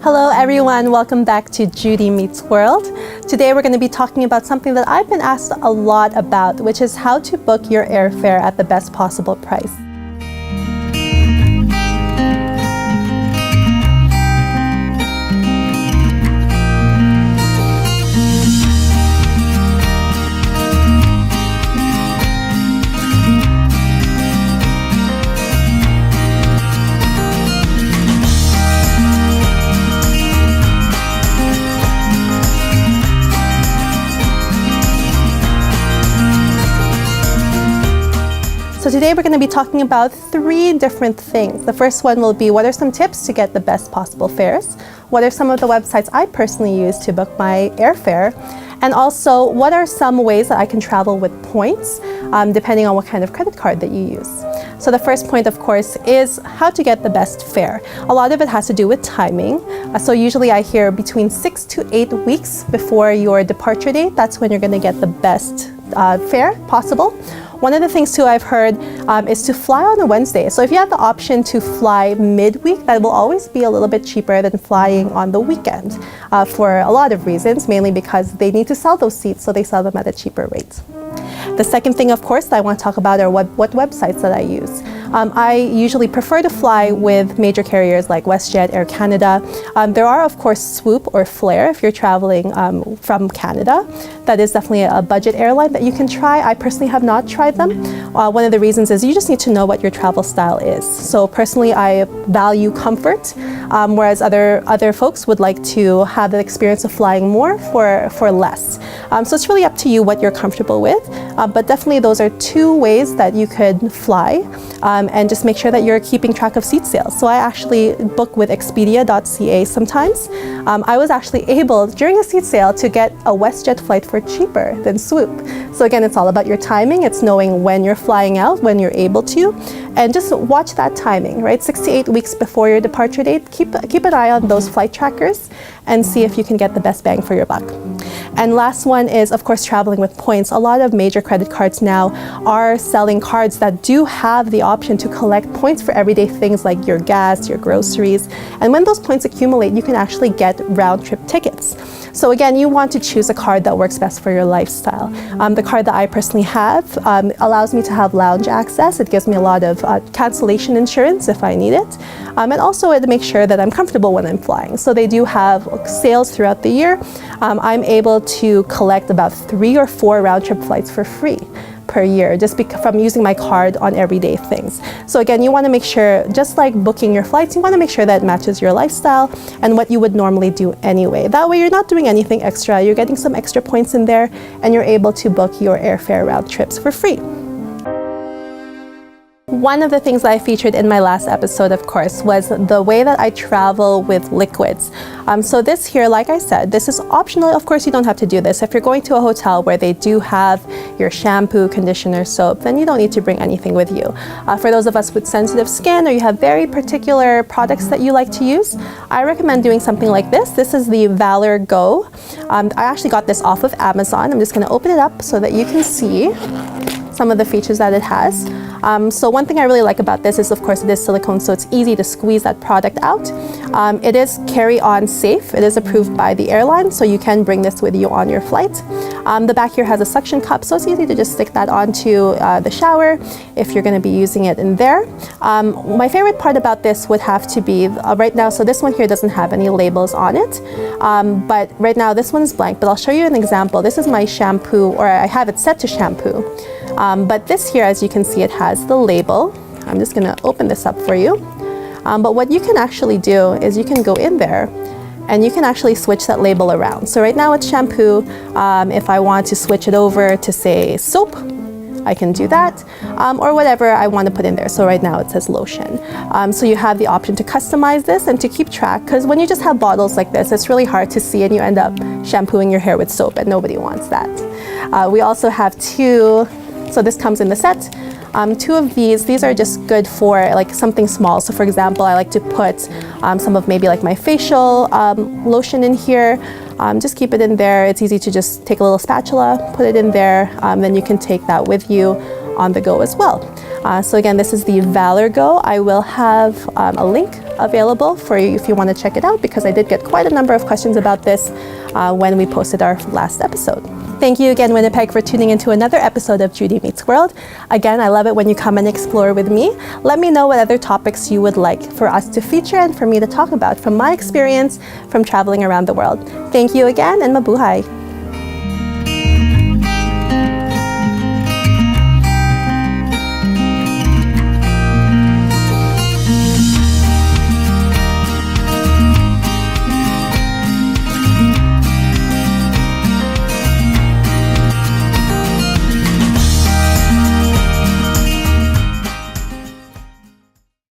Hello everyone, welcome back to Judy Meets World. Today we're going to be talking about something that I've been asked a lot about, which is how to book your airfare at the best possible price. So today we're going to be talking about three different things. The first one will be what are some tips to get the best possible fares? What are some of the websites I personally use to book my airfare? And also, what are some ways that I can travel with points, depending on what kind of credit card that you use? So the first point, of course, is how to get the best fare. A lot of it has to do with timing. So usually I hear between 6 to 8 weeks before your departure date, that's when you're going to get the best fare possible. One of the things too I've heard is to fly on a Wednesday. So if you have the option to fly midweek, that will always be a little bit cheaper than flying on the weekend for a lot of reasons, mainly because they need to sell those seats, so they sell them at a cheaper rate. The second thing, of course, that I want to talk about are what websites that I use. I usually prefer to fly with major carriers like WestJet, Air Canada. There are, of course, Swoop or Flair if you're traveling from Canada. That is definitely a budget airline that you can try. I personally have not tried them. One of the reasons is you just need to know what your travel style is. So personally, I value comfort, whereas other folks would like to have the experience of flying more for less. So it's really up to you what you're comfortable with. But definitely those are two ways that you could fly. And just make sure that you're keeping track of seat sales. So I actually book with Expedia.ca sometimes. I was actually able, during a seat sale, to get a WestJet flight for cheaper than Swoop. So again, it's all about your timing. It's knowing when you're flying out, when you're able to, and just watch that timing, right? 6 to 8 weeks before your departure date, keep an eye on those flight trackers and see if you can get the best bang for your buck. And last one is, of course, traveling with points. A lot of major credit cards now are selling cards that do have the option to collect points for everyday things like your gas, your groceries. And when those points accumulate, you can actually get round-trip tickets. So again, you want to choose a card that works best for your lifestyle. The card that I personally have allows me to have lounge access. It gives me a lot of cancellation insurance if I need it. And also it makes sure that I'm comfortable when I'm flying. So they do have sales throughout the year. I'm able to collect about 3 or 4 round-trip flights for free per year just from using my card on everyday things. So again, you want to make sure, just like booking your flights, you want to make sure that it matches your lifestyle and what you would normally do anyway. That way you're not doing anything extra, you're getting some extra points in there, and you're able to book your airfare round trips for free. One of the things that I featured in my last episode, of course, was the way that I travel with liquids. So this here, like I said, this is optional. Of course, you don't have to do this. If you're going to a hotel where they do have your shampoo, conditioner, soap, then you don't need to bring anything with you. For those of us with sensitive skin or you have very particular products that you like to use, I recommend doing something like this. This is the Valor Go. I actually got this off of Amazon. I'm just going to open it up so that you can see some of the features that it has. So one thing I really like about this is, of course, it is silicone, so it's easy to squeeze that product out. It is carry-on safe. It is approved by the airline, so you can bring this with you on your flight. The back here has a suction cup, so it's easy to just stick that onto the shower if you're going to be using it in there. My favorite part about this would have to be right now, so this one here doesn't have any labels on it, but right now this one is blank, but I'll show you an example. This is my shampoo, or I have it set to shampoo. But this here, as you can see, it has the label. I'm just going to open this up for you. But what you can actually do is you can go in there and you can actually switch that label around. So right now it's shampoo. If I want to switch it over to, say, soap, I can do that, or whatever I want to put in there. So right now it says lotion. So you have the option to customize this and to keep track, because when you just have bottles like this, it's really hard to see and you end up shampooing your hair with soap, and nobody wants that. We also have 2, so this comes in the set. 2 of these are just good for like something small. So for example, I like to put some of maybe like my facial lotion in here. Just keep it in there. It's easy to just take a little spatula, put it in there. Then you can take that with you on the go as well. So again, this is the Valor Go. I will have a link available for you if you want to check it out, because I did get quite a number of questions about this when we posted our last episode. Thank you again, Winnipeg, for tuning into another episode of Judy Meets World. Again, I love it when you come and explore with me. Let me know what other topics you would like for us to feature and for me to talk about from my experience from traveling around the world. Thank you again, and mabuhay.